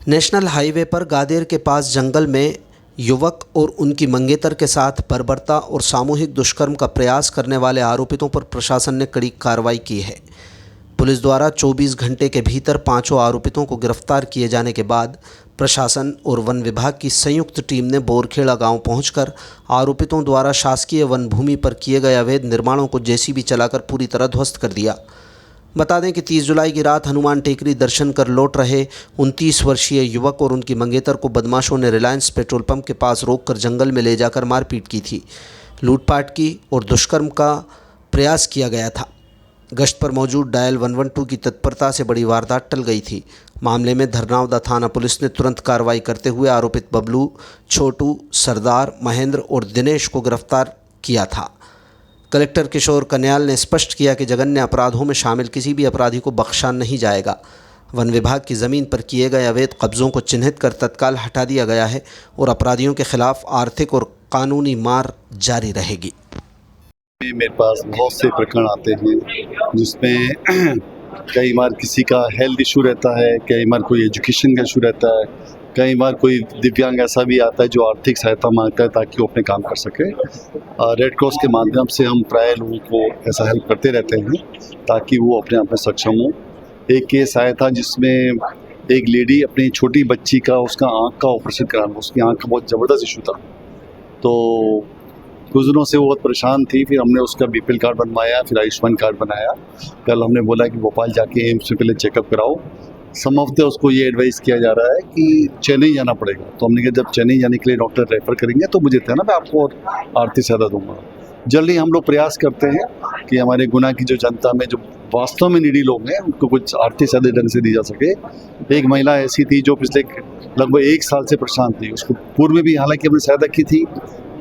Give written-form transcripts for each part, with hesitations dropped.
National highway पर गादेर के पास जंगल में युवक और उनकी मंगेतर के साथ बर्बरता और सामूहिक दुष्कर्म का प्रयास करने वाले आरोपितों पर प्रशासन ने कड़ी कार्रवाई की है। पुलिस द्वारा 24 घंटे के भीतर पांचों आरोपितों को गिरफ्तार किए जाने के बाद प्रशासन और वन विभाग की संयुक्त टीम ने बोरखेड़ा गांव पहुंचकर आरोपितों द्वारा शासकीय वन भूमि पर किए गए अवैध निर्माणों को जेसीबी चलाकर पूरी तरह ध्वस्त कर दिया। बता दें कि 30 जुलाई की रात हनुमान टेकरी दर्शन कर लौट रहे 29 वर्षीय युवक और उनकी मंगेतर को बदमाशों ने रिलायंस पेट्रोल पंप के पास रोककर जंगल में ले जाकर मारपीट की थी, लूटपाट की और दुष्कर्म का प्रयास किया गया था। गश्त पर मौजूद डायल 112 की तत्परता से बड़ी वारदात टल गई थी। मामले में धरनावदा थाना पुलिस ने तुरंत कार्रवाई करते हुए आरोपित बबलू, छोटू, सरदार, महेंद्र और दिनेश को गिरफ्तार किया था। कलेक्टर किशोर कन्याल ने स्पष्ट किया कि जघन्य अपराधों में शामिल किसी भी अपराधी को बख्शा नहीं जाएगा। वन विभाग की ज़मीन पर किए गए अवैध कब्ज़ों को चिन्हित कर तत्काल हटा दिया गया है और अपराधियों के खिलाफ आर्थिक और कानूनी मार जारी रहेगी। मेरे पास बहुत से प्रकरण आते हैं जिसमें कई बार किसी का हेल्थ इशू रहता है, कई बार कोई एजुकेशन का इशू रहता है, कई बार कोई दिव्यांग ऐसा भी आता है जो आर्थिक सहायता मांगता है ताकि वो अपने काम कर सके। रेड क्रॉस के माध्यम से हम प्राय लोगों को ऐसा हेल्प करते रहते हैं ताकि वो अपने आप में सक्षम हो। एक केस आया था जिसमें एक लेडी अपनी छोटी बच्ची का उसका आँख का ऑपरेशन कराना, उसकी आँख का बहुत ज़बरदस्त इशू था, तो कुछ दिनों से वो बहुत परेशान थी। फिर हमने उसका बीपीएल कार्ड बनवाया, फिर आयुष्मान कार्ड बनाया। कल हमने बोला कि भोपाल जाके एम्स में पहले चेकअप कराओ। सम हफ्ते उसको ये एडवाइस किया जा रहा है कि चेन्नई जाना पड़ेगा, तो हमने कहा जब चेन्नई जाने के लिए डॉक्टर रेफर करेंगे तो मुझे देना, मैं आपको और आर्थिक सहायता दूंगा। जल्दी हम लोग प्रयास करते हैं कि हमारे गुना की जो जनता में जो वास्तव में नीडी लोग हैं उनको कुछ आर्थिक सहायता ढंग से दी जा सके। एक महिला ऐसी थी जो पिछले लगभग 1 साल से परेशान थी, उसको पूर्व में भी हालांकि हमने सहायता की थी,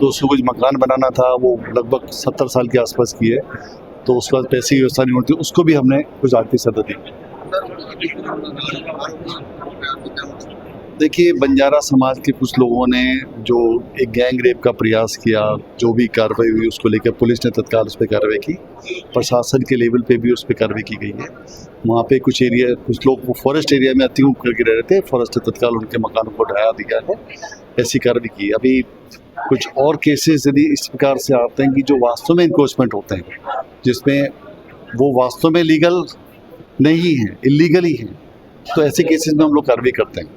तो उसको कुछ मकान बनाना था, वो लगभग 70 साल के आसपास की है, तो उसके बाद पैसे की व्यवस्था नहीं होती, उसको भी हमने कुछ आर्थिक सहायता दी। देखिए, बंजारा समाज के कुछ लोगों ने जो एक गैंग रेप का प्रयास किया, जो भी कार्रवाई हुई उसको लेकर पुलिस ने तत्काल उस पर कार्रवाई की, प्रशासन के लेवल पे भी उस पर कार्रवाई की गई है। वहाँ पे कुछ लोग फॉरेस्ट एरिया में अतिक्रमण करके रह रहे थे, फॉरेस्ट ने तत्काल उनके मकानों को ढहा दिया है, ऐसी कार्रवाई की। अभी कुछ और केसेस यदि इस प्रकार से आते हैं कि जो वास्तव में इनक्रोचमेंट होते हैं, जिसमें वो वास्तव में लीगल नहीं है, इलीगल ही है, तो ऐसे केसेस में हम लोग कार्रवाई करते हैं।